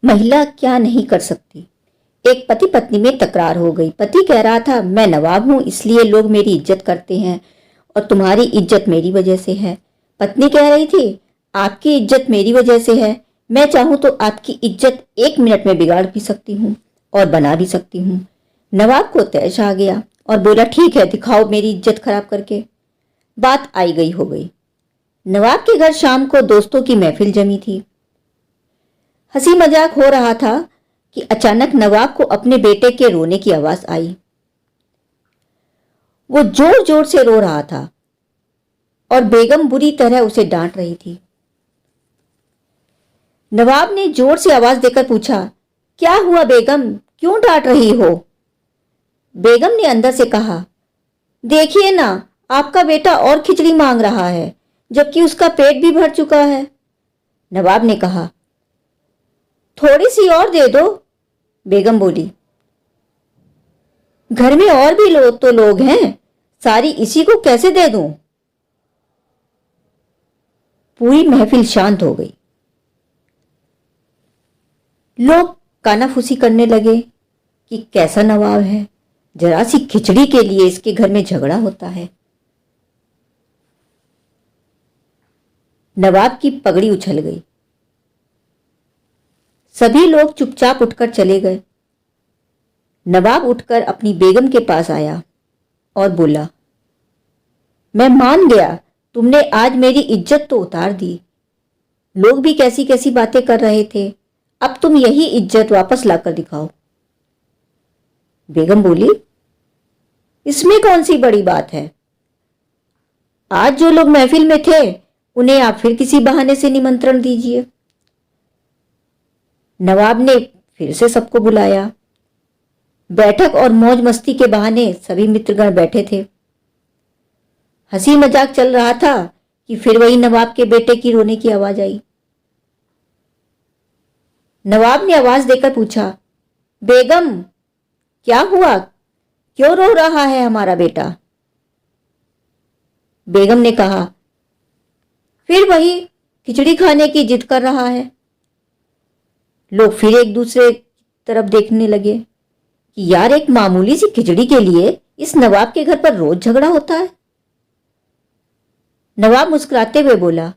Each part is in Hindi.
महिला क्या नहीं कर सकती। एक पति पत्नी में तकरार हो गई। पति कह रहा था, मैं नवाब हूं इसलिए लोग मेरी इज्जत करते हैं और तुम्हारी इज्जत मेरी वजह से है। पत्नी कह रही थी, आपकी इज्जत मेरी वजह से है, मैं चाहूं तो आपकी इज्जत 1 मिनट में बिगाड़ भी सकती हूँ और बना भी सकती हूँ। नवाब को तैश आ गया और बोला, ठीक है, दिखाओ मेरी इज्जत खराब करके। बात आई गई हो गई। नवाब के घर शाम को दोस्तों की महफिल जमी थी। हंसी मजाक हो रहा था कि अचानक नवाब को अपने बेटे के रोने की आवाज आई। वो जोर जोर से रो रहा था और बेगम बुरी तरह उसे डांट रही थी। नवाब ने जोर से आवाज देकर पूछा, क्या हुआ बेगम, क्यों डांट रही हो? बेगम ने अंदर से कहा, देखिए ना, आपका बेटा और खिचड़ी मांग रहा है जबकि उसका पेट भी भर चुका है। नवाब ने कहा, थोड़ी सी और दे दो। बेगम बोली, घर में और भी लोग हैं, सारी इसी को कैसे दे दूं? पूरी महफिल शांत हो गई। लोग कानाफूसी करने लगे कि कैसा नवाब है, जरा सी खिचड़ी के लिए इसके घर में झगड़ा होता है। नवाब की पगड़ी उछल गई। सभी लोग चुपचाप उठकर चले गए। नवाब उठकर अपनी बेगम के पास आया और बोला, मैं मान गया, तुमने आज मेरी इज्जत तो उतार दी। लोग भी कैसी कैसी बातें कर रहे थे, अब तुम यही इज्जत वापस लाकर दिखाओ। बेगम बोली, इसमें कौन सी बड़ी बात है? आज जो लोग महफिल में थे उन्हें आप फिर किसी बहाने से निमंत्रण दीजिए। नवाब ने फिर से सबको बुलाया। बैठक और मौज मस्ती के बहाने सभी मित्रगण बैठे थे। हंसी मजाक चल रहा था कि फिर वही नवाब के बेटे की रोने की आवाज आई। नवाब ने आवाज देकर पूछा, बेगम, क्या हुआ, क्यों रो रहा है हमारा बेटा? बेगम ने कहा, फिर वही खिचड़ी खाने की जिद कर रहा है। लोग फिर एक दूसरे की तरफ देखने लगे कि यार, एक मामूली सी खिचड़ी के लिए इस नवाब के घर पर रोज झगड़ा होता है। नवाब मुस्कुराते हुए बोला,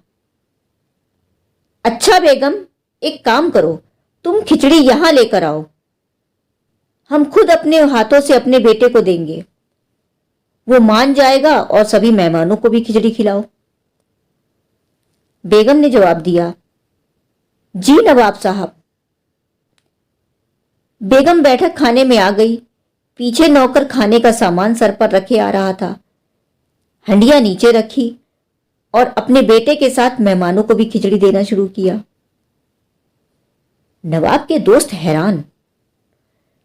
अच्छा बेगम, एक काम करो, तुम खिचड़ी यहां लेकर आओ, हम खुद अपने हाथों से अपने बेटे को देंगे, वो मान जाएगा और सभी मेहमानों को भी खिचड़ी खिलाओ। बेगम ने जवाब दिया, जी नवाब साहब। बेगम बैठक खाने में आ गई। पीछे नौकर खाने का सामान सर पर रखे आ रहा था। हंडियां नीचे रखी और अपने बेटे के साथ मेहमानों को भी खिचड़ी देना शुरू किया। नवाब के दोस्त हैरान।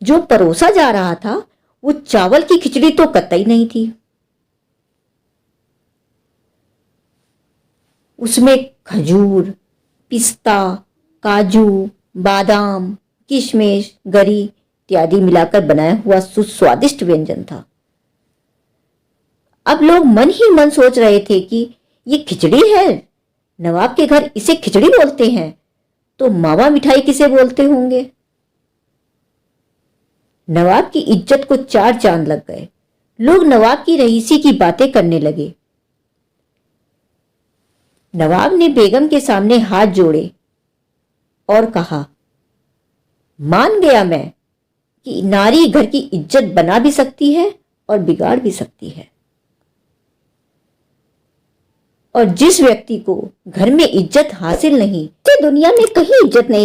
जो परोसा जा रहा था वो चावल की खिचड़ी तो कतई नहीं थी। उसमें खजूर, पिस्ता, काजू, बादाम, किशमिश, गरी इत्यादि मिलाकर बनाया हुआ सुस्वादिष्ट व्यंजन था। अब लोग मन ही मन सोच रहे थे कि ये खिचड़ी है, नवाब के घर इसे खिचड़ी बोलते हैं, तो मावा मिठाई किसे बोलते होंगे? नवाब की इज्जत को 4 चांद लग गए। लोग नवाब की रईसी की बातें करने लगे। नवाब ने बेगम के सामने हाथ जोड़े और कहा, मान गया मैं कि नारी घर की इज्जत बना भी सकती है और बिगाड़ भी सकती है, और जिस व्यक्ति को घर में इज्जत हासिल नहीं, उसे दुनिया में कहीं इज्जत नहीं